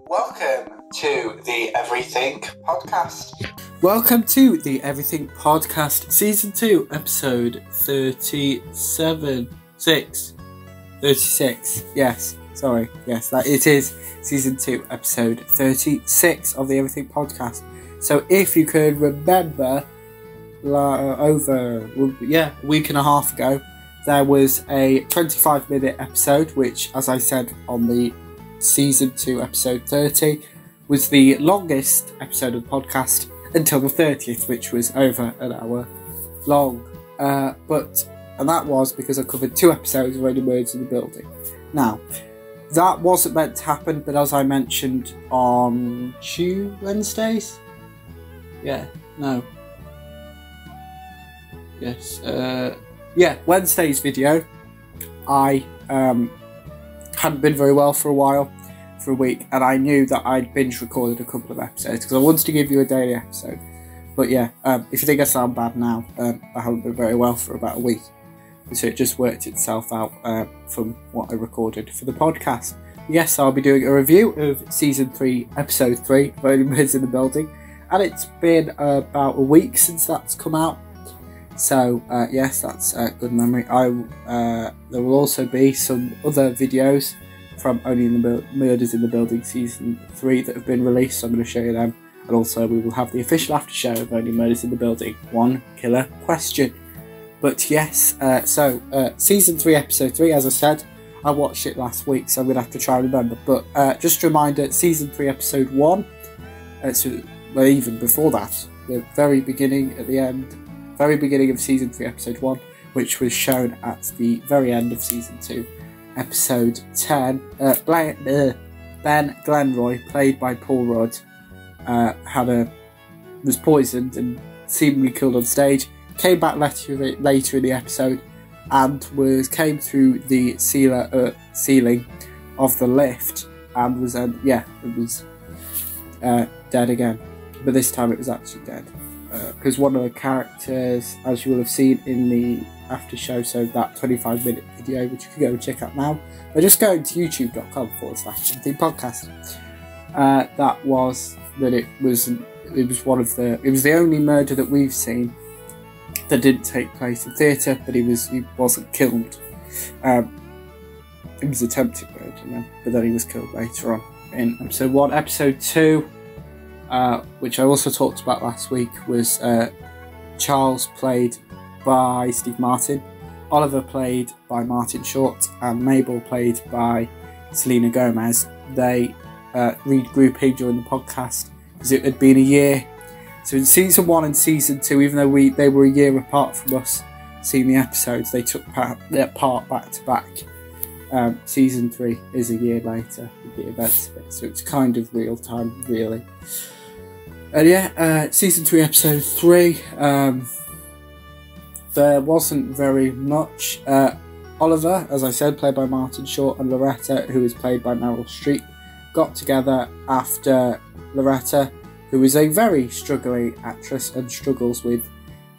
Welcome to the Everything Podcast. Welcome to the Everything Podcast, Season 2, Episode 36. Yes, sorry. Yes, that it is Season 2, Episode 36 of the Everything Podcast. So if you could remember, a week and a half ago, there was a 25-minute episode, which, as I said on the Season 2, Episode 30, was the longest episode of the podcast until the 30th, which was over an hour long. And that was because I covered 2 episodes of Only Murders in the Building. Now, that wasn't meant to happen, but as I mentioned on Wednesdays? Wednesday's video, I hadn't been very well for a week, and I knew that I'd binge recorded a couple of episodes because I wanted to give you a daily episode. But if you think I sound bad now, I haven't been very well for about a week, so it just worked itself out from what I recorded for the podcast. Yes, I'll be doing a review of Season 3, Episode 3 of Only Murders in the Building, and it's been about a week since that's come out. So, yes, that's a good memory. There will also be some other videos from Only Murders in the Building Season 3 that have been released, so I'm going to show you them. And also, we will have the official after show of Only Murders in the Building, One Killer Question. But yes, Season 3, Episode 3, as I said, I watched it last week, so I'm going to have to try and remember. But just a reminder, Season 3, Episode 1, even before that, the very beginning of Season 3, Episode 1, which was shown at the very end of Season 2, Episode 10. Ben Glenroy, played by Paul Rudd, was poisoned and seemingly killed on stage. Came back later in the episode and came through the ceiling of the lift and was dead again. But this time it was actually dead. Because one of the characters, as you will have seen in the after show, so that 25-minute video, which you can go and check out now, or just going to youtube.com/podcast. It was the only murder that we've seen that didn't take place in theatre, but he wasn't killed. It was attempted murder, but then he was killed later on in episode 1. Episode 2, which I also talked about last week, was Charles, played by Steve Martin, Oliver, played by Martin Short, and Mabel, played by Selena Gomez. They regrouping during the podcast because it had been a year. So in Season 1 and Season 2, even though they were a year apart from us seeing the episodes, they took their part back to back. Season 3 is a year later with the events of it, so it's kind of real time, really. Season 3, Episode 3, there wasn't very much. Oliver, as I said, played by Martin Short, and Loretta, who is played by Meryl Streep, got together after Loretta, who is a very struggling actress and struggles with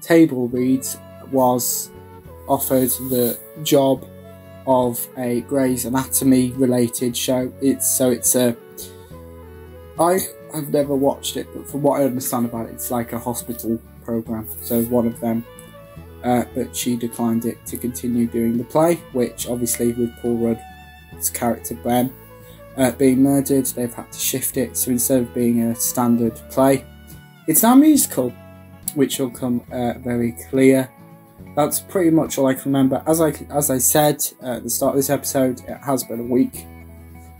table reads, was offered the job of a Grey's Anatomy related show. I've never watched it, but from what I understand about it, it's like a hospital program, so one of them. But she declined it to continue doing the play, which obviously with Paul Rudd's character Ben being murdered, they've had to shift it. So instead of being a standard play, it's now a musical, which will come very clear. That's pretty much all I can remember. As I said at the start of this episode, it has been a week.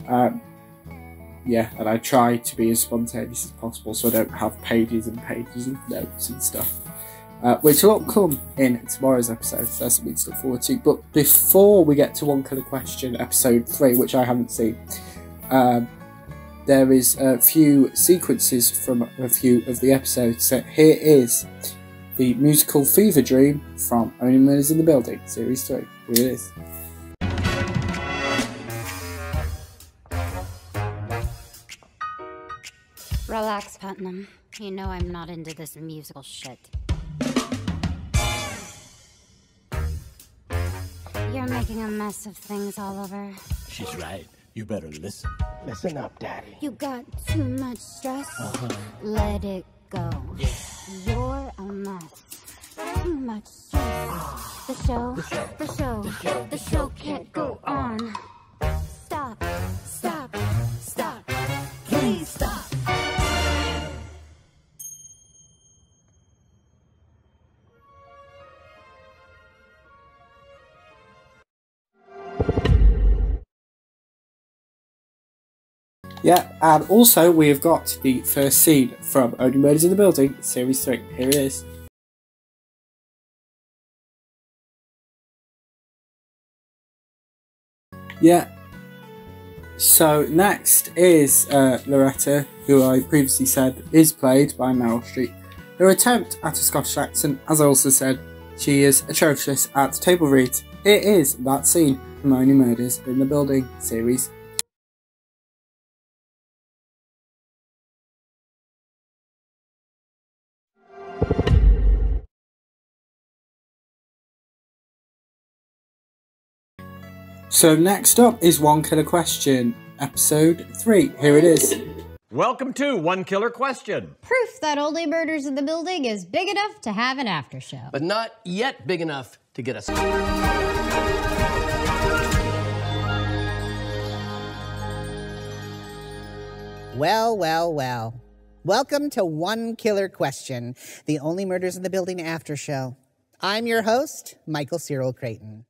And I try to be as spontaneous as possible, so I don't have pages and pages of notes and stuff. Which will come in tomorrow's episode, so that's something to look forward to. But before we get to One Killer Question, Episode 3, which I haven't seen, there is a few sequences from a few of the episodes. So here is the musical Fever Dream from Only Murders in the Building, Series 3. Here it is. Relax, Putnam. You know I'm not into this musical shit. You're making a mess of things all over. She's right. You better listen. Listen up, Daddy. You got too much stress. Let it go. Yeah. You're a mess. Too much stress. The show can't go on. Stop. Please stop. Yeah, and also we have got the first scene from Only Murders in the Building, Series 3. Here it is. Yeah. So next is Loretta, who I previously said is played by Meryl Streep. Her attempt at a Scottish accent, as I also said, she is atrocious at table reads. It is that scene from Only Murders in the Building series. So next up is One Killer Question, episode 3. Here it is. Welcome to One Killer Question. Proof that Only Murders in the Building is big enough to have an after show. But not yet big enough to get us. Well. Welcome to One Killer Question, the Only Murders in the Building after show. I'm your host, Michael Cyril Creighton.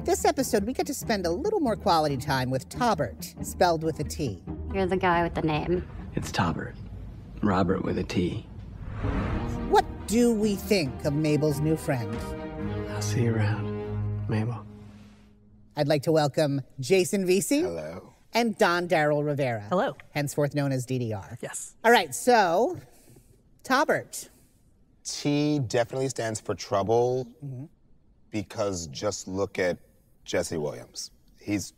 This episode, we get to spend a little more quality time with Taubert, spelled with a T. You're the guy with the name. It's Taubert. Robert with a T. What do we think of Mabel's new friend? I'll see you around, Mabel. I'd like to welcome Jason Vesey. Hello. And Don Darrell Rivera. Hello. Henceforth known as DDR. Yes. All right, so, Taubert. T definitely stands for trouble because just look at Jesse Williams. He's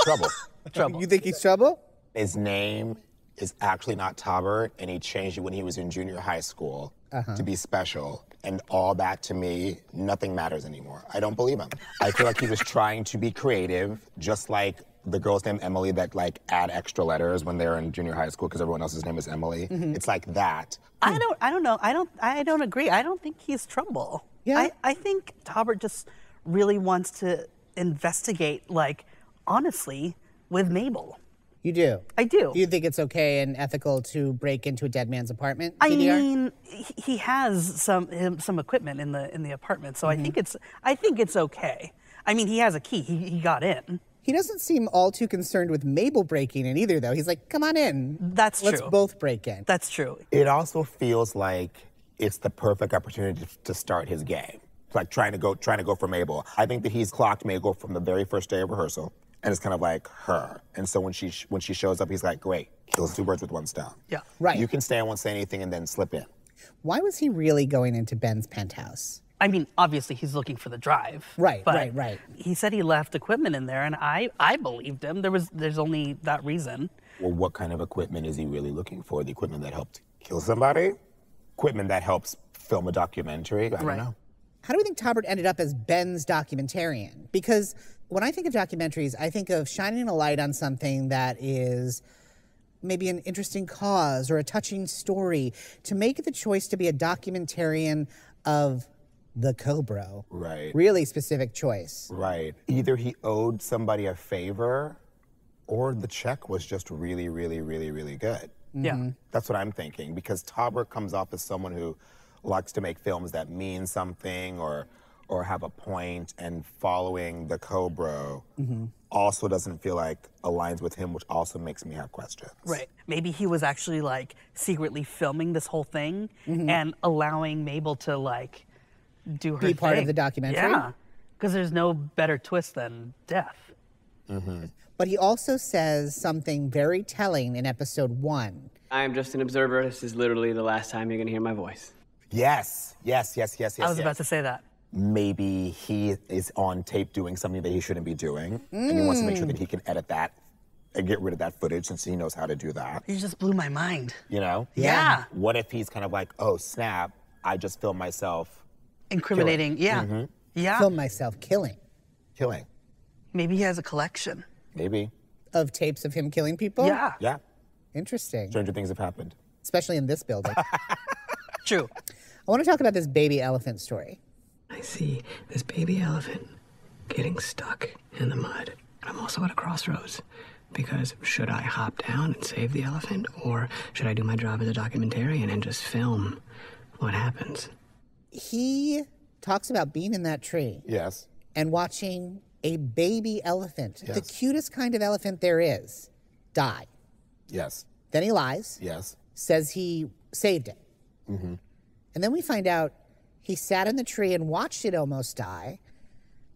trouble. Trouble. You think he's trouble? His name is actually not Taubert, and he changed it when he was in junior high school to be special. And all that, to me, nothing matters anymore. I don't believe him. I feel like he was trying to be creative, just like the girls named Emily that like add extra letters when they're in junior high school because everyone else's name is Emily. It's like that. I don't know. I don't agree. I don't think he's trouble. Yeah? I think Taubert just really wants to investigate, like, honestly, with Mabel. You do? I do. Do you think it's okay and ethical to break into a dead man's apartment, I DDR? mean, he has some equipment in the apartment, so I think it's okay. I mean, he has a key. He got in. He doesn't seem all too concerned with Mabel breaking in either, though. He's like, come on in. That's Let's true. both break in. That's true. It also feels like it's the perfect opportunity to start his game. It's like trying to go for Mabel. I think that he's clocked Mabel from the very first day of rehearsal, and it's kind of like her. And so when she shows up, he's like, great, kills two birds with one stone. Yeah. Right. You can stay and won't say anything and then slip in. Why was he really going into Ben's penthouse? I mean, obviously he's looking for the drive. Right. He said he left equipment in there, and I believed him. There's only that reason. Well, what kind of equipment is he really looking for? The equipment that helped kill somebody? Equipment that helps film a documentary? I don't know. How do we think Taubert ended up as Ben's documentarian? Because when I think of documentaries, I think of shining a light on something that is maybe an interesting cause or a touching story. To make the choice to be a documentarian of the Cobra. Right. Really specific choice. Right. Either he owed somebody a favor or the check was just really, really, really, really good. Yeah. That's what I'm thinking, because Taubert comes off as someone who likes to make films that mean something or have a point, and following the Cobra also doesn't feel like aligns with him, which also makes me have questions. Right. Maybe he was actually like secretly filming this whole thing and allowing Mabel to like do her Be part of thing. the documentary? Yeah. Because there's no better twist than death. But he also says something very telling in episode 1. I am just an observer. This is literally the last time you're going to hear my voice. Yes. I was about to say that. Maybe he is on tape doing something that he shouldn't be doing, and he wants to make sure that he can edit that and get rid of that footage since he knows how to do that. You just blew my mind. You know? Yeah. What if he's kind of like, oh, snap, I just filmed myself Incriminating. Yeah. Yeah. Film myself killing. killing. Maybe he has a collection. Maybe. Of tapes of him killing people? Yeah. Yeah. Interesting. Stranger things have happened. Especially in this building. True. I want to talk about this baby elephant story. I see this baby elephant getting stuck in the mud. I'm also at a crossroads because should I hop down and save the elephant, or should I do my job as a documentarian and just film what happens? He talks about being in that tree. Yes. And watching a baby elephant, Yes. the cutest kind of elephant there is, die. Yes. Then he lies, Yes. says he saved it. Mm-hmm. And then we find out he sat in the tree and watched it almost die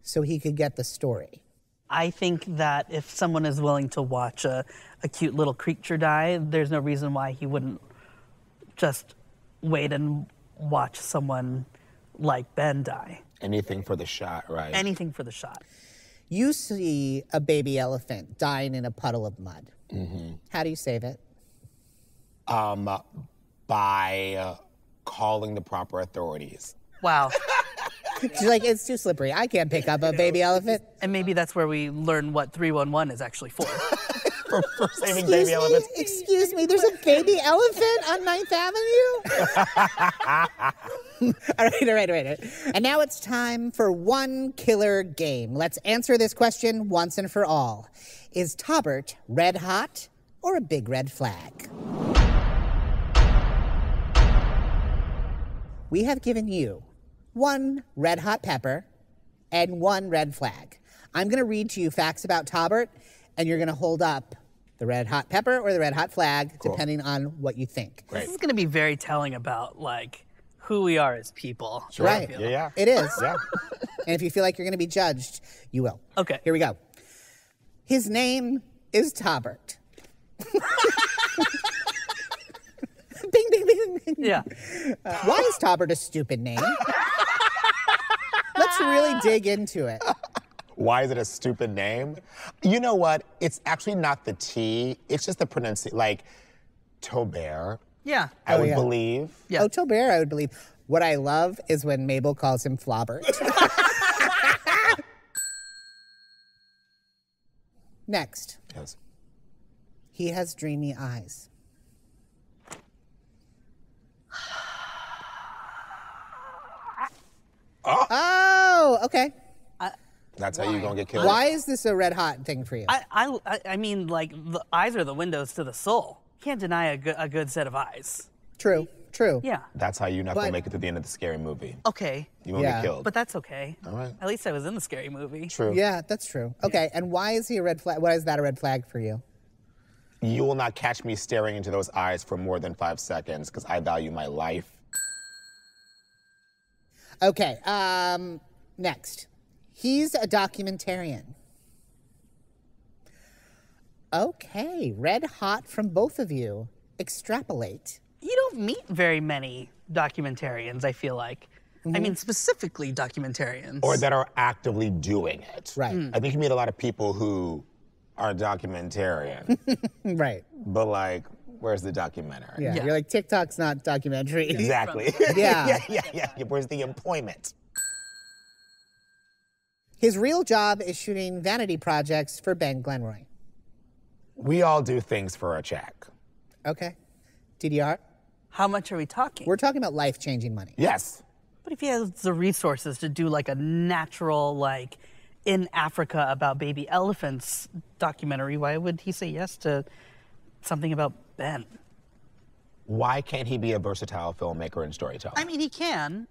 so he could get the story. I think that if someone is willing to watch a cute little creature die, there's no reason why he wouldn't just wait and watch someone like Ben die. Anything for the shot, right? Anything for the shot. You see a baby elephant dying in a puddle of mud. Mm-hmm. How do you save it? By calling the proper authorities. Wow. She's like, it's too slippery. I can't pick up a baby elephant. And maybe that's where we learn what 311 is actually for. for saving baby elephants. Excuse me, there's a baby elephant on 9th Avenue? All right. And now it's time for one killer game. Let's answer this question once and for all. Is Taubert red hot or a big red flag? We have given you one red hot pepper and one red flag. I'm going to read to you facts about Taubert, and you're going to hold up the red hot pepper or the red hot flag, depending on what you think. Great. This is going to be very telling about, like, who we are as people. Sure. Right. Yeah. It is. Yeah. And if you feel like you're going to be judged, you will. Okay. Here we go. His name is Taubert. Bing, bing, bing, bing. Yeah. Why is Taubert a stupid name? Let's really dig into it. Why is it a stupid name? You know what? It's actually not the T. It's just the pronunciation. Like, Taubert, Yeah. I would believe. Yeah. Oh, Taubert, I would believe. What I love is when Mabel calls him Flaubert. Next. Yes. He has dreamy eyes. Oh, okay. That's how you're going to get killed? Why is this a red hot thing for you? I mean, like, the eyes are the windows to the soul. Can't deny a good set of eyes. True. Yeah. That's how you're not going But- to make it to the end of the scary movie. Okay. You won't get killed. But that's okay. All right. At least I was in the scary movie. True. Yeah, that's true. Okay, and why is he a red flag? Why is that a red flag for you? You will not catch me staring into those eyes for more than 5 seconds because I value my life. Okay, next. He's a documentarian. Okay, red hot from both of you. Extrapolate. You don't meet very many documentarians, I feel like. I mean, specifically documentarians. Or that are actively doing it. Right. I think you meet a lot of people who are documentarian, Right. but like, where's the documentary? Yeah. Yeah. You're like, TikTok's not documentary. Exactly. Yeah. yeah. Where's the employment? His real job is shooting vanity projects for Ben Glenroy. We all do things for a check. Okay. TDR? How much are we talking? We're talking about life-changing money. Yes. But if he has the resources to do like a natural, like, in Africa about baby elephants documentary, why would he say yes to something about Ben? Why can't he be a versatile filmmaker and storyteller? I mean, he can.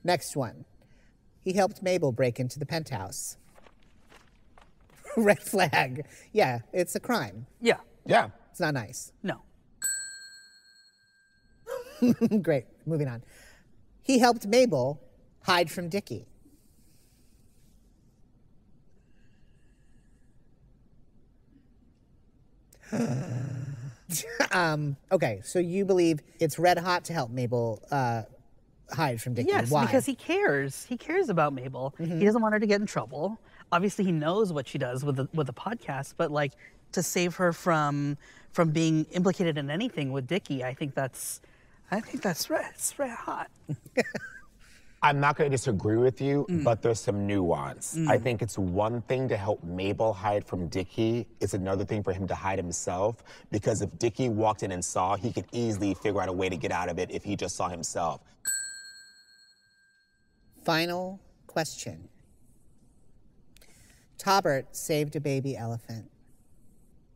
Next one. He helped Mabel break into the penthouse. Red flag. Yeah, it's a crime. Yeah. Yeah. It's not nice. No. Great. Moving on. He helped Mabel hide from Dickie. Okay, so you believe it's red hot to help Mabel hide from Dickie. Yes, Why? because he cares. He cares about Mabel. He doesn't want her to get in trouble. Obviously, he knows what she does with the podcast, but like to save her from being implicated in anything with Dickie, I think that's red. It's red hot. I'm not going to disagree with you, but there's some nuance. I think it's one thing to help Mabel hide from Dickie. It's another thing for him to hide himself, because if Dickie walked in and saw, he could easily figure out a way to get out of it if he just saw himself. Final question. Taubert saved a baby elephant.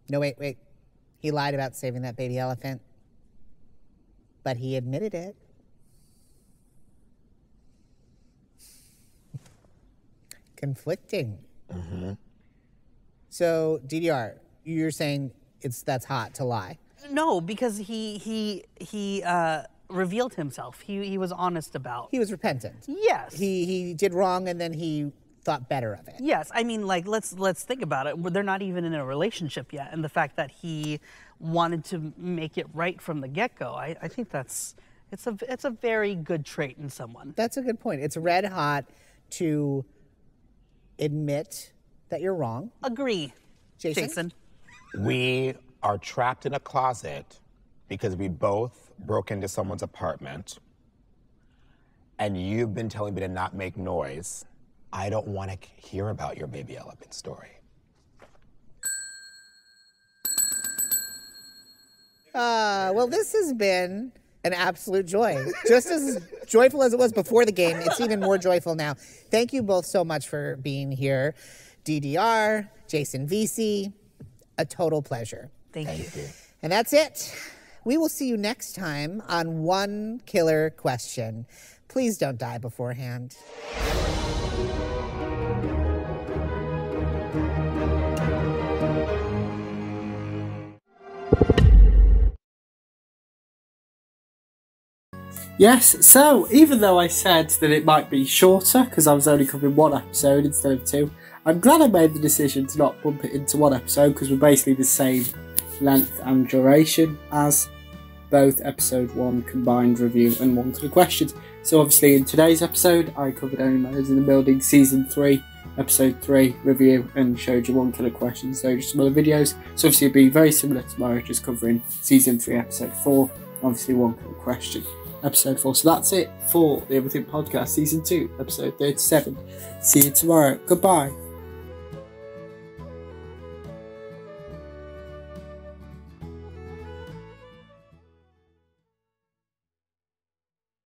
No, wait. He lied about saving that baby elephant, but he admitted it. Conflicting. So, DDR, you're saying that's hot to lie? No, because he revealed himself. He was honest about. He was repentant. Yes. He did wrong, and then he thought better of it. Yes, I mean, like, let's think about it. They're not even in a relationship yet, and the fact that he wanted to make it right from the get-go, I think it's a very good trait in someone. That's a good point. It's red hot to admit that you're wrong. Agree. Jason? We are trapped in a closet because we both broke into someone's apartment, and you've been telling me to not make noise. I don't want to hear about your baby elephant story. Well, this has been an absolute joy. Just as joyful as it was before the game, it's even more joyful now. Thank you both so much for being here. DDR, Jason VC, a total pleasure. Thank you. And that's it. We will see you next time on One Killer Question. Please don't die beforehand. Yes, so even though I said that it might be shorter because I was only covering one episode instead of two, I'm glad I made the decision to not bump it into one episode because we're basically the same length and duration as both episode 1 combined review and One Killer Questions. So obviously in today's episode I covered Only Murders in the Building season 3, episode 3 review and showed you One Killer Questions, so just some other videos. So obviously it'll be very similar tomorrow, just covering season 3 episode 4, obviously One Killer Question episode 4. So that's it for the Everything Podcast season 2 episode 37. See you tomorrow. Goodbye.